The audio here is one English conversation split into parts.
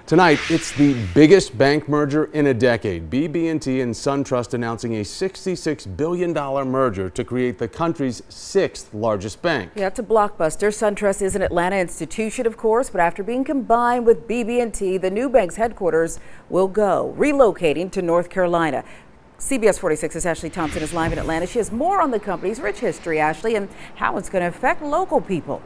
Tonight, it's the biggest bank merger in a decade. BB&T and SunTrust announcing a $66 billion merger to create the country's sixth largest bank. Yeah, it's a blockbuster. SunTrust is an Atlanta institution, of course, but after being combined with BB&T, the new bank's headquarters will go, relocating to North Carolina. CBS 46's Ashley Thompson is live in Atlanta. She has more on the company's rich history, Ashley, and how it's going to affect local people.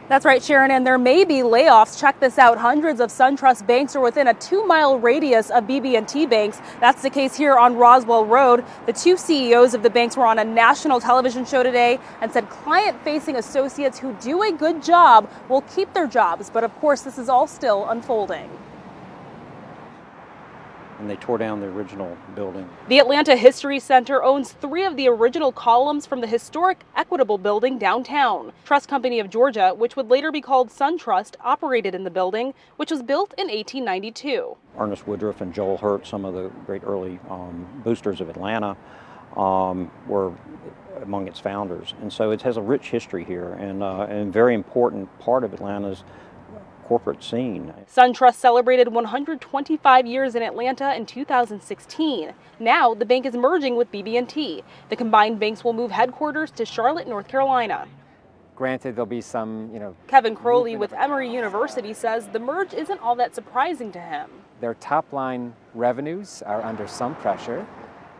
That's right, Sharon, and there may be layoffs. Check this out. Hundreds of SunTrust banks are within a 2-mile radius of BB&T banks. That's the case here on Roswell Road. The two CEOs of the banks were on a national television show today and said client-facing associates who do a good job will keep their jobs. But of course, this is all still unfolding. And they tore down the original building. The Atlanta History Center owns 3 of the original columns from the historic Equitable building downtown. Trust Company of Georgia, which would later be called SunTrust, operated in the building, which was built in 1892. Ernest Woodruff and Joel Hurt, some of the great early boosters of Atlanta, were among its founders. And so it has a rich history here and a very important part of Atlanta's corporate scene. SunTrust celebrated 125 years in Atlanta in 2016. Now the bank is merging with BB&T. The combined banks will move headquarters to Charlotte, North Carolina. Granted, there'll be some, Kevin Crowley with Emory University says the merge isn't all that surprising to him. Their top line revenues are under some pressure,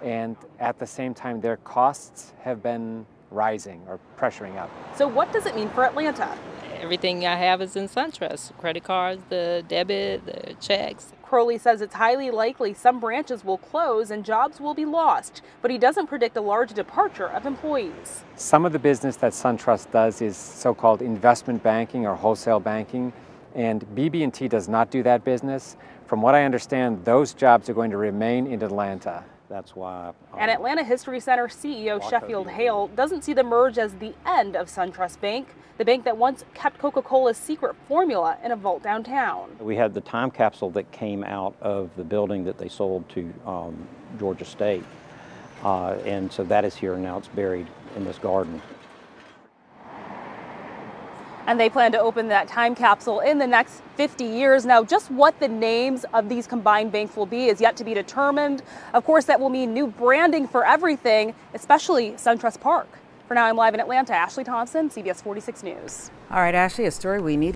and at the same time their costs have been rising or pressuring up. So what does it mean for Atlanta? Everything I have is in SunTrust. Credit cards, the debit, the checks. Crowley says it's highly likely some branches will close and jobs will be lost, but he doesn't predict a large departure of employees. Some of the business that SunTrust does is so-called investment banking or wholesale banking, and BB&T does not do that business. From what I understand, those jobs are going to remain in Atlanta. That's why. And Atlanta History Center CEO Sheffield Hale doesn't see the merge as the end of SunTrust Bank, the bank that once kept Coca-Cola's secret formula in a vault downtown. We had the time capsule that came out of the building that they sold to Georgia State. And so that is here now. It's buried in this garden. And they plan to open that time capsule in the next 50 years. Now, just what the names of these combined banks will be is yet to be determined. Of course, that will mean new branding for everything, especially SunTrust Park. For now, I'm live in Atlanta. Ashley Thompson, CBS 46 News. All right, Ashley, a story we need.